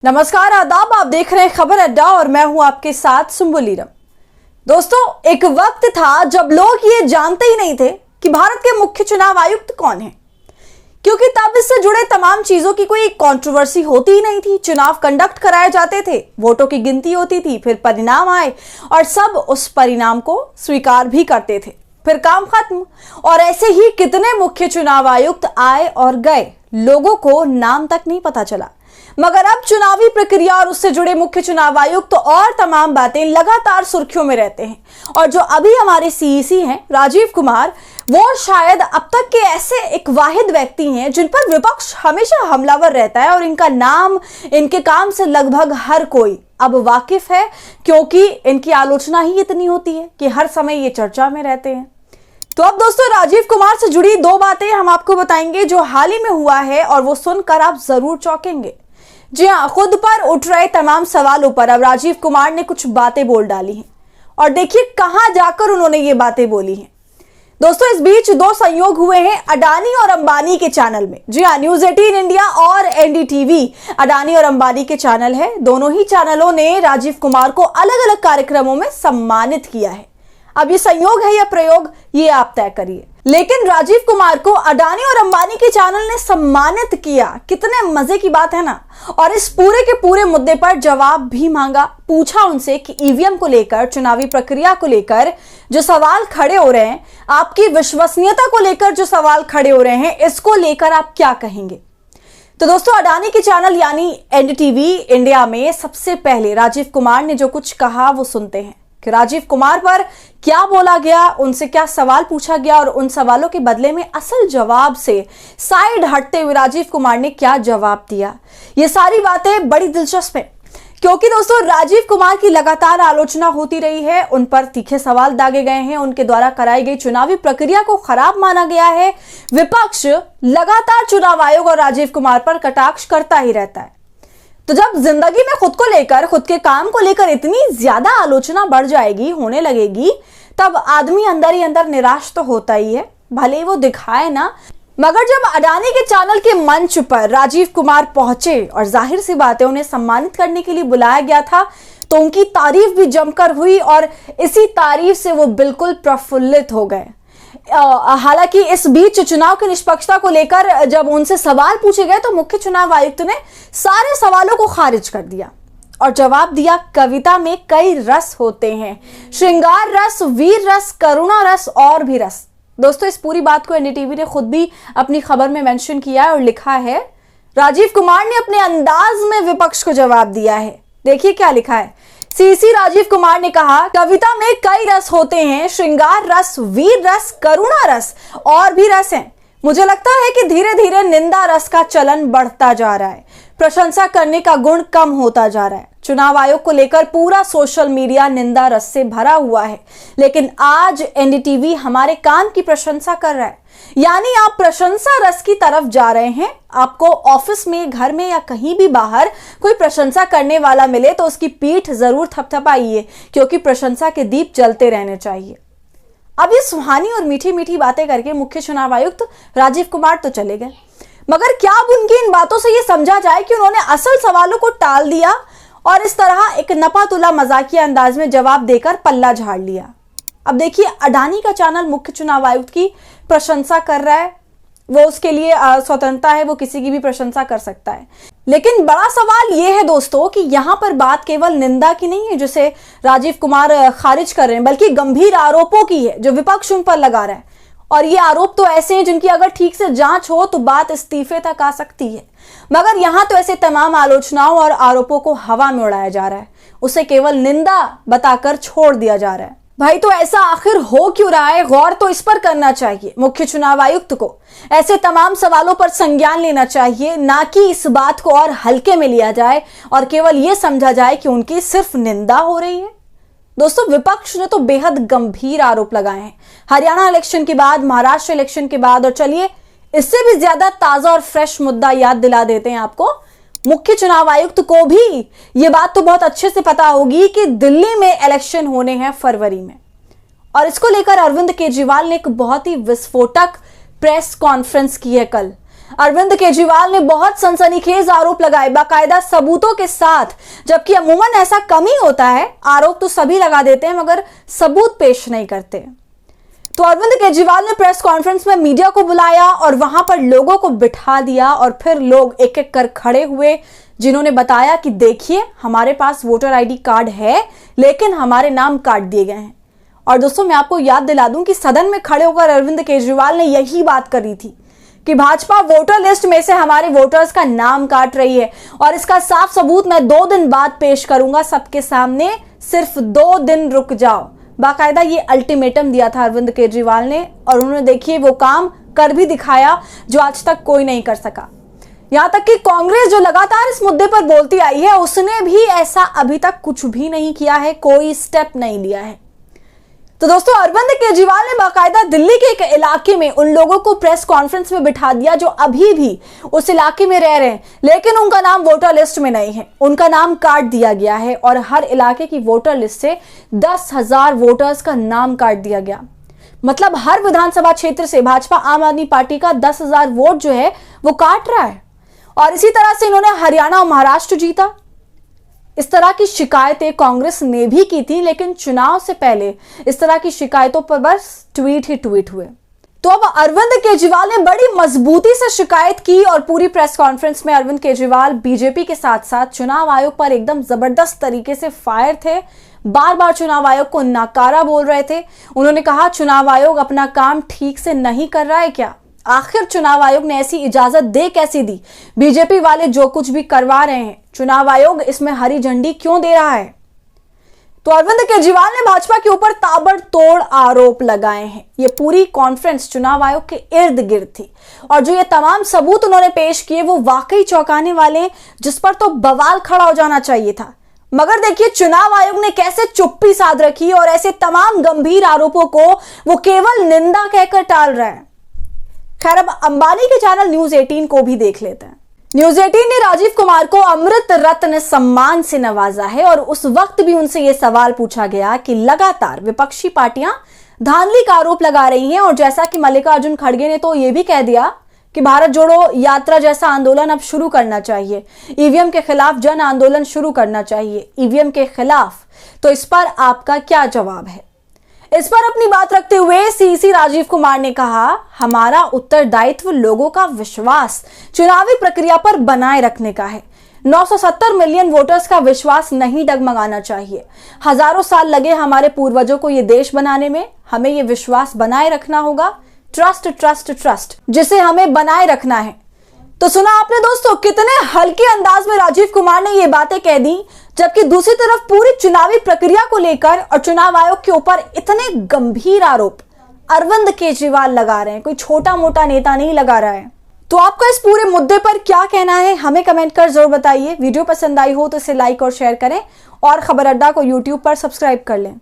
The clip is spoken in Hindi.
नमस्कार, आदाब। आप देख रहे हैं खबर अड्डा और मैं हूं आपके साथ सुम्बुलीरम। दोस्तों, एक वक्त था जब लोग ये जानते ही नहीं थे कि भारत के मुख्य चुनाव आयुक्त कौन है, क्योंकि तब इससे जुड़े तमाम चीजों की कोई कंट्रोवर्सी होती ही नहीं थी। चुनाव कंडक्ट कराए जाते थे, वोटों की गिनती होती थी, फिर परिणाम आए और सब उस परिणाम को स्वीकार भी करते थे, फिर काम खत्म। और ऐसे ही कितने मुख्य चुनाव आयुक्त आए और गए, लोगों को नाम तक नहीं पता चला। मगर अब चुनावी प्रक्रिया और उससे जुड़े मुख्य चुनाव आयुक्त और तमाम बातें लगातार सुर्खियों में रहते हैं। और जो अभी हमारे सीईसी हैं राजीव कुमार, वो शायद अब तक के ऐसे एक वाहिद व्यक्ति हैं जिन पर विपक्ष हमेशा हमलावर रहता है और इनका नाम, इनके काम से लगभग हर कोई अब वाकिफ है, क्योंकि इनकी आलोचना ही इतनी होती है कि हर समय ये चर्चा में रहते हैं। तो अब दोस्तों, राजीव कुमार से जुड़ी दो बातें हम आपको बताएंगे जो हाल ही में हुआ है और वो सुनकर आप जरूर चौंकेंगे। जी हाँ, खुद पर उठ रहे तमाम सवालों पर अब राजीव कुमार ने कुछ बातें बोल डाली हैं और देखिए कहां जाकर उन्होंने ये बातें बोली हैं। दोस्तों, इस बीच दो संयोग हुए हैं अडानी और अंबानी के चैनल में। जी हाँ, न्यूज़ 18 इंडिया और एनडीटीवी अडानी और अंबानी के चैनल है। दोनों ही चैनलों ने राजीव कुमार को अलग अलग कार्यक्रमों में सम्मानित किया है। अब ये संयोग है या प्रयोग, ये आप तय करिए। लेकिन राजीव कुमार को अडानी और अंबानी के चैनल ने सम्मानित किया, कितने मजे की बात है ना। और इस पूरे के पूरे मुद्दे पर जवाब भी मांगा, पूछा उनसे कि ईवीएम को लेकर, चुनावी प्रक्रिया को लेकर जो सवाल खड़े हो रहे हैं, आपकी विश्वसनीयता को लेकर जो सवाल खड़े हो रहे हैं, इसको लेकर आप क्या कहेंगे। तो दोस्तों, अडानी के चैनल यानी एनडीटीवी इंडिया में सबसे पहले राजीव कुमार ने जो कुछ कहा वो सुनते हैं कि राजीव कुमार पर क्या बोला गया, उनसे क्या सवाल पूछा गया और उन सवालों के बदले में असल जवाब से साइड हटते हुए राजीव कुमार ने क्या जवाब दिया। ये सारी बातें बड़ी दिलचस्प है, क्योंकि दोस्तों राजीव कुमार की लगातार आलोचना होती रही है, उन पर तीखे सवाल दागे गए हैं, उनके द्वारा कराई गई चुनावी प्रक्रिया को खराब माना गया है। विपक्ष लगातार चुनाव आयोग और राजीव कुमार पर कटाक्ष करता ही रहता है। तो जब जिंदगी में खुद को लेकर, खुद के काम को लेकर इतनी ज्यादा आलोचना बढ़ जाएगी, होने लगेगी, तब आदमी अंदर ही अंदर निराश तो होता ही है, भले ही वो दिखाए ना। मगर जब अडानी के चैनल के मंच पर राजीव कुमार पहुंचे और जाहिर सी बात है उन्हें सम्मानित करने के लिए बुलाया गया था, तो उनकी तारीफ भी जमकर हुई और इसी तारीफ से वो बिल्कुल प्रफुल्लित हो गए। हालांकि इस बीच चुनाव की निष्पक्षता को लेकर जब उनसे सवाल पूछे गए तो मुख्य चुनाव आयुक्त ने सारे सवालों को खारिज कर दिया और जवाब दिया, कविता में कई रस होते हैं, श्रृंगार रस, वीर रस, करुणा रस और भी रस। दोस्तों, इस पूरी बात को एनडीटीवी ने खुद भी अपनी खबर में मेंशन किया है और लिखा है, राजीव कुमार ने अपने अंदाज में विपक्ष को जवाब दिया है। देखिए क्या लिखा है। सीसी राजीव कुमार ने कहा, कविता में कई रस होते हैं, श्रृंगार रस, वीर रस, करुणा रस और भी रस हैं। मुझे लगता है कि धीरे धीरे निंदा रस का चलन बढ़ता जा रहा है, प्रशंसा करने का गुण कम होता जा रहा है। चुनाव आयोग को लेकर पूरा सोशल मीडिया निंदा रस से भरा हुआ है, लेकिन आज एनडीटीवी हमारे काम की प्रशंसा कर रहा है। यानी आप प्रशंसा रस की तरफ जा रहे हैं। आपको ऑफिस में, घर में या कहीं भी बाहर कोई प्रशंसा करने वाला मिले तो उसकी पीठ जरूर थपथपाइए, क्योंकि प्रशंसा के दीप जलते रहने चाहिए। अब ये सुहानी और मीठी मीठी बातें करके मुख्य चुनाव आयुक्त राजीव कुमार तो चले गए, मगर क्या अब उनकी इन बातों से ये समझा जाए कि उन्होंने असल सवालों को टाल दिया और इस तरह एक नपातुला मजाकिया अंदाज में जवाब देकर पल्ला झाड़ लिया। अब देखिए, अडानी का चैनल मुख्य चुनाव आयुक्त की प्रशंसा कर रहा है, वो उसके लिए स्वतंत्रता है, वो किसी की भी प्रशंसा कर सकता है। लेकिन बड़ा सवाल ये है दोस्तों कि यहाँ पर बात केवल निंदा की नहीं है जिसे राजीव कुमार खारिज कर रहे हैं, बल्कि गंभीर आरोपों की है जो विपक्ष उन पर लगा रहा है। और ये आरोप तो ऐसे हैं जिनकी अगर ठीक से जांच हो तो बात इस्तीफे तक आ सकती है। मगर यहाँ तो ऐसे तमाम आलोचनाओं और आरोपों को हवा में उड़ाया जा रहा है, उसे केवल निंदा बताकर छोड़ दिया जा रहा है। भाई, तो ऐसा आखिर हो क्यों रहा है? गौर तो इस पर करना चाहिए मुख्य चुनाव आयुक्त को। ऐसे तमाम सवालों पर संज्ञान लेना चाहिए, ना कि इस बात को और हल्के में लिया जाए और केवल यह समझा जाए कि उनकी सिर्फ निंदा हो रही है। दोस्तों, विपक्ष ने तो बेहद गंभीर आरोप लगाए हैं, हरियाणा इलेक्शन के बाद, महाराष्ट्र इलेक्शन के बाद, और चलिए इससे भी ज्यादा ताजा और फ्रेश मुद्दा याद दिला देते हैं आपको। मुख्य चुनाव आयुक्त को भी ये बात तो बहुत अच्छे से पता होगी कि दिल्ली में इलेक्शन होने हैं फरवरी में, और इसको लेकर अरविंद केजरीवाल ने एक बहुत ही विस्फोटक प्रेस कॉन्फ्रेंस की है कल। अरविंद केजरीवाल ने बहुत सनसनीखेज आरोप लगाए, बाकायदा सबूतों के साथ, जबकि अमूमन ऐसा कम ही होता है। आरोप तो सभी लगा देते हैं मगर सबूत पेश नहीं करते। तो अरविंद केजरीवाल ने प्रेस कॉन्फ्रेंस में मीडिया को बुलाया और वहां पर लोगों को बिठा दिया और फिर लोग एक एक कर खड़े हुए, जिन्होंने बताया कि देखिए हमारे पास वोटर आईडी कार्ड है लेकिन हमारे नाम काट दिए गए हैं। और दोस्तों मैं आपको याद दिला दूं कि सदन में खड़े होकर अरविंद केजरीवाल ने यही बात करी थी कि भाजपा वोटर लिस्ट में से हमारे वोटर्स का नाम काट रही है और इसका साफ सबूत मैं 2 दिन बाद पेश करूंगा सबके सामने, सिर्फ 2 दिन रुक जाओ। बाकायदा ये अल्टीमेटम दिया था अरविंद केजरीवाल ने और उन्होंने देखिए वो काम कर भी दिखाया जो आज तक कोई नहीं कर सका। यहां तक कि कांग्रेस जो लगातार इस मुद्दे पर बोलती आई है उसने भी ऐसा अभी तक कुछ भी नहीं किया है, कोई स्टेप नहीं लिया है। तो दोस्तों अरविंद केजरीवाल ने बाकायदा दिल्ली के एक इलाके में उन लोगों को प्रेस कॉन्फ्रेंस में बिठा दिया जो अभी भी उस इलाके में रह रहे हैं लेकिन उनका नाम वोटर लिस्ट में नहीं है, उनका नाम काट दिया गया है और हर इलाके की वोटर लिस्ट से 10,000 वोटर्स का नाम काट दिया गया। मतलब हर विधानसभा क्षेत्र से भाजपा आम आदमी पार्टी का 10,000 वोट जो है वो काट रहा है। और इसी तरह से इन्होंने हरियाणा और महाराष्ट्र जीता। इस तरह की शिकायतें कांग्रेस ने भी की थी लेकिन चुनाव से पहले इस तरह की शिकायतों पर बस ट्वीट ही ट्वीट हुए। तो अब अरविंद केजरीवाल ने बड़ी मजबूती से शिकायत की और पूरी प्रेस कॉन्फ्रेंस में अरविंद केजरीवाल बीजेपी के साथ साथ चुनाव आयोग पर एकदम जबरदस्त तरीके से फायर थे, बार बार चुनाव आयोग को नकारा बोल रहे थे। उन्होंने कहा चुनाव आयोग अपना काम ठीक से नहीं कर रहा है क्या? आखिर चुनाव आयोग ने ऐसी इजाजत दे कैसी दी? बीजेपी वाले जो कुछ भी करवा रहे हैं चुनाव आयोग इसमें हरी झंडी क्यों दे रहा है? तो अरविंद केजरीवाल ने भाजपा के ऊपर ताबड़तोड़ आरोप लगाए हैं। ये पूरी कॉन्फ्रेंस चुनाव आयोग के इर्द गिर्द थी और जो ये तमाम सबूत उन्होंने पेश किए वो वाकई चौंकाने वाले हैं, जिस पर तो बवाल खड़ा हो जाना चाहिए था। मगर देखिए चुनाव आयोग ने कैसे चुप्पी साध रखी और ऐसे तमाम गंभीर आरोपों को वो केवल निंदा कहकर टाल रहा है। खैर अब अंबानी के चैनल न्यूज 18 को भी देख लेते हैं। न्यूज 18 ने राजीव कुमार को अमृत रत्न सम्मान से नवाजा है और उस वक्त भी उनसे यह सवाल पूछा गया कि लगातार विपक्षी पार्टियां धांधली का आरोप लगा रही हैं और जैसा कि मल्लिकार्जुन खड़गे ने तो यह भी कह दिया कि भारत जोड़ो यात्रा जैसा आंदोलन अब शुरू करना चाहिए, ईवीएम के खिलाफ जन आंदोलन शुरू करना चाहिए, ईवीएम के खिलाफ। तो इस पर आपका क्या जवाब है? इस पर अपनी बात रखते हुए सीसी राजीव कुमार ने कहा हमारा उत्तरदायित्व लोगों का विश्वास चुनावी प्रक्रिया पर बनाए रखने का है। 970 मिलियन वोटर्स का विश्वास नहीं डगमगाना चाहिए। हजारों साल लगे हमारे पूर्वजों को ये देश बनाने में, हमें ये विश्वास बनाए रखना होगा। ट्रस्ट ट्रस्ट ट्रस्ट जिसे हमें बनाए रखना है। तो सुना आपने दोस्तों कितने हल्के अंदाज में राजीव कुमार ने ये बातें कह दी, जबकि दूसरी तरफ पूरी चुनावी प्रक्रिया को लेकर और चुनाव आयोग के ऊपर इतने गंभीर आरोप अरविंद केजरीवाल लगा रहे हैं। कोई छोटा मोटा नेता नहीं लगा रहा है। तो आपका इस पूरे मुद्दे पर क्या कहना है हमें कमेंट कर जरूर बताइए। वीडियो पसंद आई हो तो इसे लाइक और शेयर करें और खबर अड्डा को यूट्यूब पर सब्सक्राइब कर लें।